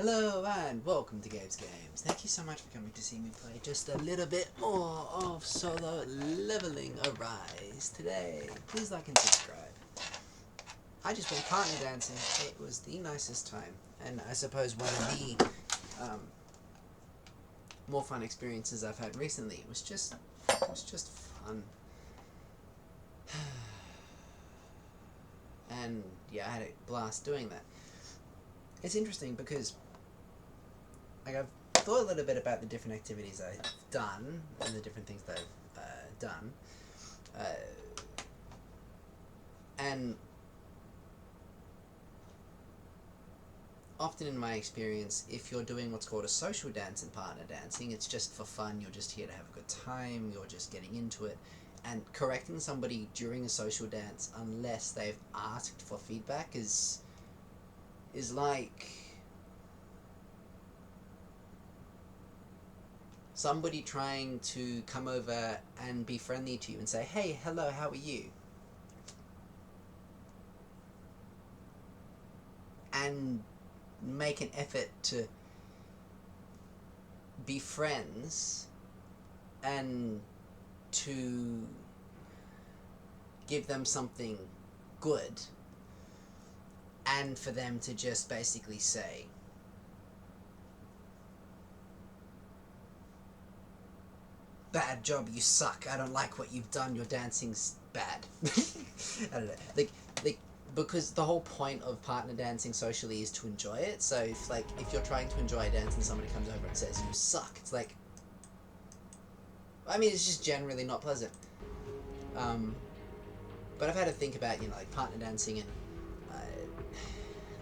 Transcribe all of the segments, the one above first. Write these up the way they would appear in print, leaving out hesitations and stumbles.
Hello and welcome to Games. Thank you so much for coming to see me play just a little bit more of Solo Leveling Arise today. Please like and subscribe. I just went partner dancing. It was the nicest time, and I suppose one of the more fun experiences I've had recently. It was just fun. And yeah, I had a blast doing that. It's interesting because I've thought a little bit about the different activities I've done and the different things that I've done. And often in my experience, if you're doing what's called a social dance and partner dancing, it's just for fun, you're just here to have a good time, you're just getting into it. And correcting somebody during a social dance, unless they've asked for feedback, is like somebody trying to come over and be friendly to you and say, hey, hello, how are you? And make an effort to be friends and to give them something good, and for them to just basically say, bad job, you suck, I don't like what you've done, your dancing's bad. I don't know, like because the whole point of partner dancing socially is to enjoy it. So if you're trying to enjoy a dance and somebody comes over and says you suck, it's like, I mean, it's just generally not pleasant. But I've had to think about, like partner dancing and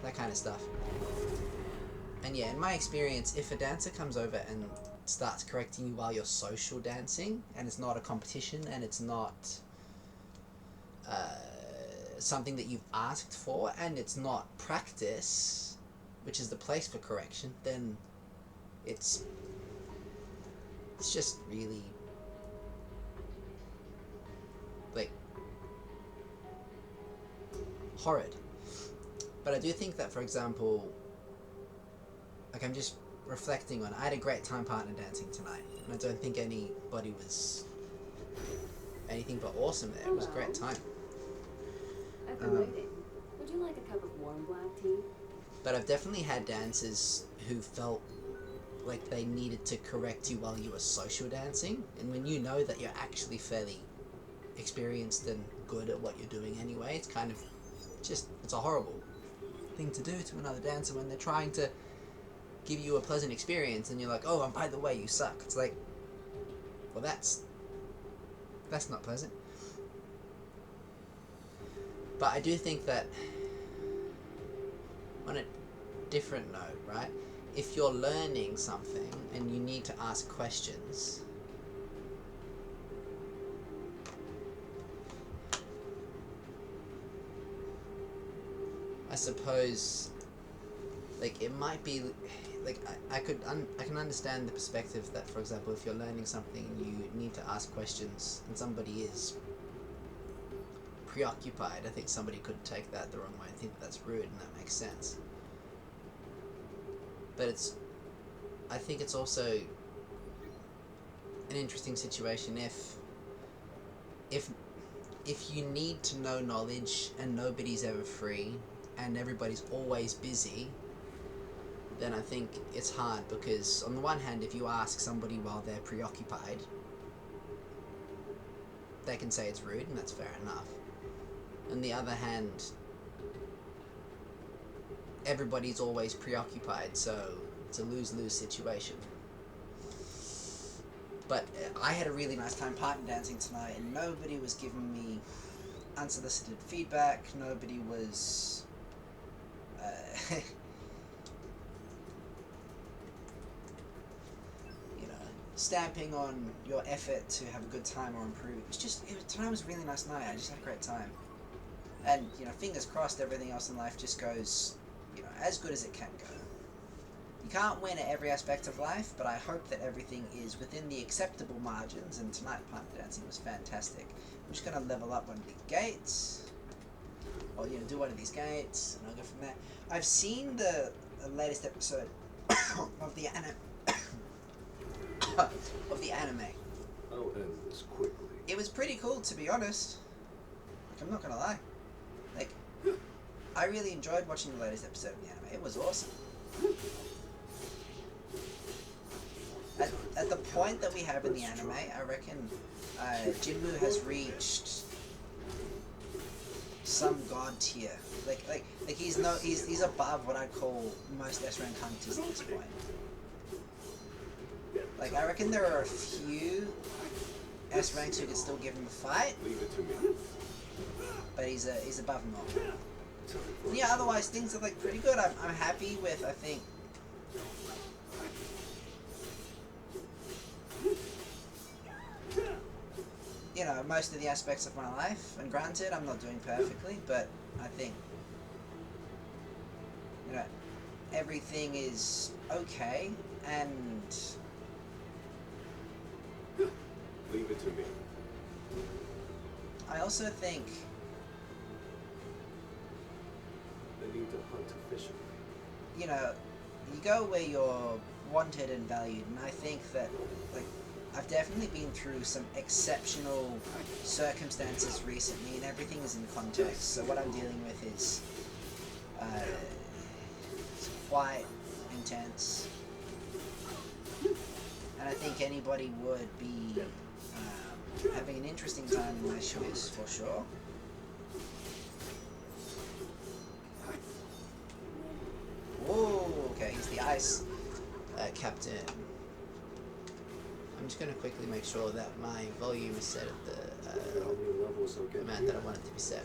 that kind of stuff. And yeah, in my experience, if a dancer comes over and starts correcting you while you're social dancing, and it's not a competition, and it's not something that you've asked for, and it's not practice, which is the place for correction, then it's just really horrid. But I do think that, for example, I'm just reflecting on, I had a great time partner dancing tonight, and I don't think anybody was anything but awesome there. It was a great time. I've been waiting. Would you like a cup of warm black tea? But I've definitely had dancers who felt like they needed to correct you while you were social dancing, and when you know that you're actually fairly experienced and good at what you're doing anyway, it's kind of it's a horrible thing to do to another dancer when they're trying to give you a pleasant experience, and you're like, oh, and by the way, you suck. It's like, well, that's not pleasant. But I do think that on a different note, right, if you're learning something and you need to ask questions, I suppose, it might be, I can understand the perspective that, for example, if you're learning something and you need to ask questions and somebody is preoccupied, I think somebody could take that the wrong way and think that's rude, and that makes sense. But I think it's also an interesting situation if you need to know knowledge and nobody's ever free and everybody's always busy, then I think it's hard, because on the one hand, if you ask somebody while they're preoccupied, they can say it's rude, and that's fair enough. On the other hand, everybody's always preoccupied, so it's a lose-lose situation. But I had a really nice time partner dancing tonight, and nobody was giving me unsolicited feedback, nobody was stamping on your effort to have a good time or improve. Tonight was a really nice night. I just had a great time. And, fingers crossed everything else in life just goes, as good as it can go. You can't win at every aspect of life, but I hope that everything is within the acceptable margins, and tonight partner dancing was fantastic. I'm just going to level up one of the gates, or, do one of these gates, and I'll go from there. I've seen the latest episode of the anime. Of the anime. I'll end this quickly. It was pretty cool, to be honest. Like, I'm not gonna lie. Like, I really enjoyed watching the latest episode of the anime. It was awesome. At the point that we have in the anime, I reckon Jinmu has reached some god tier. Like he's above what I call most S rank hunters at this point. Like, I reckon there are a few S ranks who could still give him a fight, Leave it to me. but he's above them all. And yeah, otherwise things are like pretty good. I'm happy with, I think, you know, most of the aspects of my life. And granted, I'm not doing perfectly, but I think, you know, everything is okay. And Leave it to me. I also think, I need to hunt efficiently. you know, you go where you're wanted and valued, and I think that, like, I've definitely been through some exceptional circumstances recently, and everything is in context. So what I'm dealing with is it's quite intense, and I think anybody would be having an interesting time in my shoes for sure. Whoa, okay, he's the ice captain. I'm just going to quickly make sure that my volume is set at How many levels I'll the get amount here? that I want it to be set.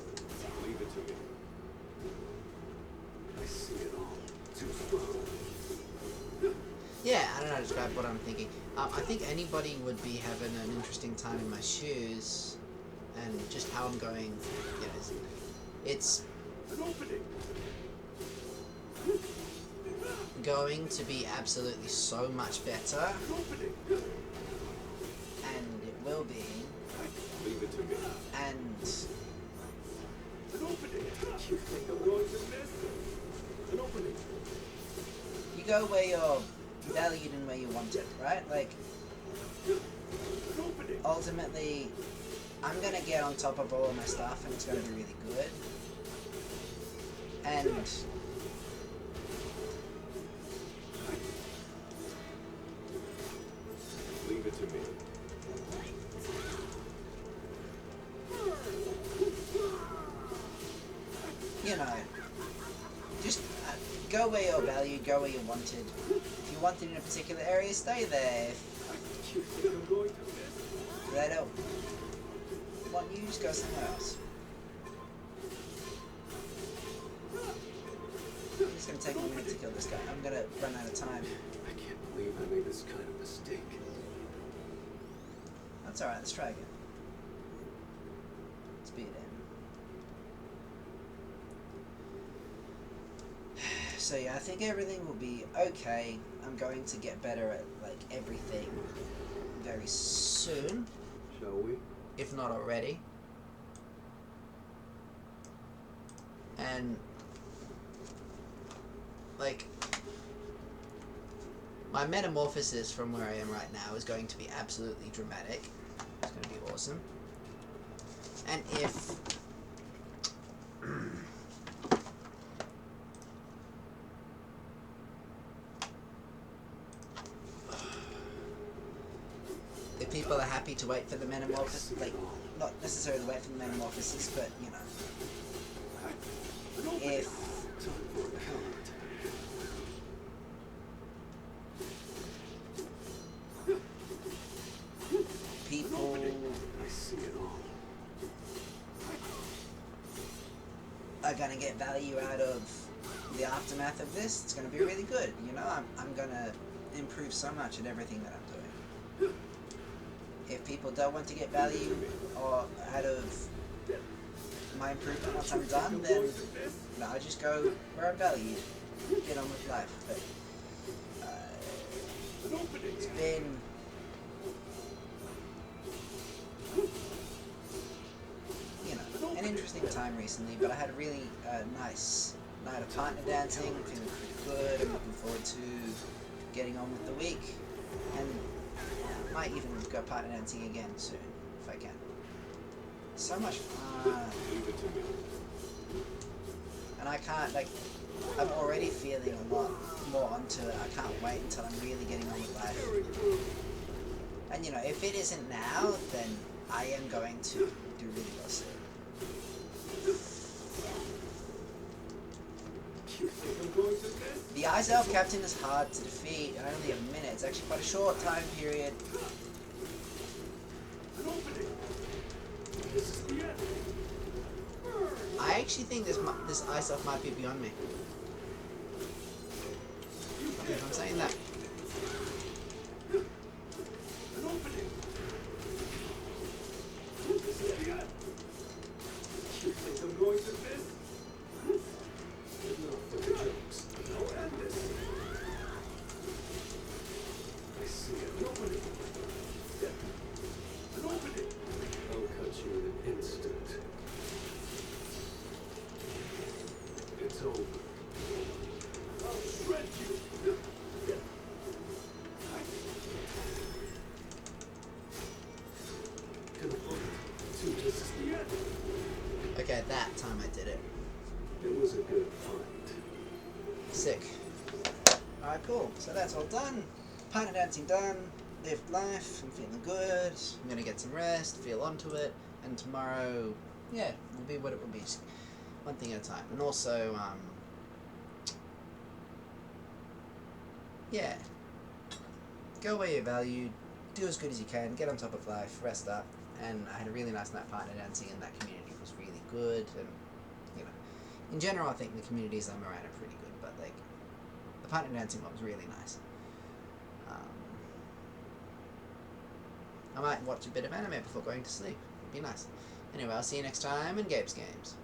Leave it to me. I see it all. Too slow. Yeah, I don't know how to describe what I'm thinking. I think anybody would be having an interesting time in my shoes, and just how I'm going, you know, it's An opening. going to be absolutely so much better, An opening. and it will be, Leave it to me. and An opening. You think I'm going to miss? An opening. you go where you're valued and where you're wanted, right? Like, An opening. ultimately, I'm gonna get on top of all of my stuff, and it's gonna be really good. And Leave it to me. you know, just go where you're valued, go where you're wanted. If you're wanted in a particular area, stay there. If You think I'm going to miss? they don't want you, just go somewhere else. It's gonna take me a minute to kill this guy. I'm gonna run out of time. I can't believe I made this kind of mistake. That's alright, let's try again. Let's beat it in. So yeah, I think everything will be okay. I'm going to get better at, like, everything very soon, Shall we? if not already. And, like, my metamorphosis from where I am right now is going to be absolutely dramatic. It's going to be awesome. And if if people are happy to wait for the metamorphosis, like, not necessarily wait for the metamorphosis, but, you know, if Time for a counterattack. people I see it all. are going to get value out of the aftermath of this, it's going to be really good. You know, I'm going to improve so much at everything that I'm doing. If people don't want to get value or out of my improvement once I'm done, then, you know, I just go where I'm valued, get on with life. But An opening. it's been an interesting time recently, but I had a really nice night of partner dancing, feeling pretty good. I'm looking forward to getting on with the week, and might even go partner dancing again soon if I can. So much fun, Leave it to me. and I can't like. I'm already feeling a lot more onto it. I can't wait until I'm really getting on with life. And you know, if it isn't now, then I am going to do really well soon. You think I'm going to miss? The Ice Elf Captain is hard to defeat, and only a minute. It's actually quite a short time period. An opening. This is the end. I actually think this Ice Elf might be beyond me. If I'm saying that. An opening. This is the end. You think I'm going to miss? Enough with the jokes. I'll end this. I see an opening. An opening. I'll cut you in an instant. It's over. I'll shred you. Conflict. Two, this is the end. Okay, that time I did it. It was a good fight. Sick. Alright, cool. So that's all done. Partner dancing done. Lived life. I'm feeling good. I'm gonna get some rest, feel onto it, and tomorrow, yeah, will be what it will be. One thing at a time. And also, yeah, go where you're valued, do as good as you can, get on top of life, rest up. And I had a really nice night partner dancing, and that community was really good. And you know, in general, I think the communities I'm around are pretty good. But like, the partner dancing one was really nice. I might watch a bit of anime before going to sleep. It'd be nice. Anyway, I'll see you next time in Gabe's Games.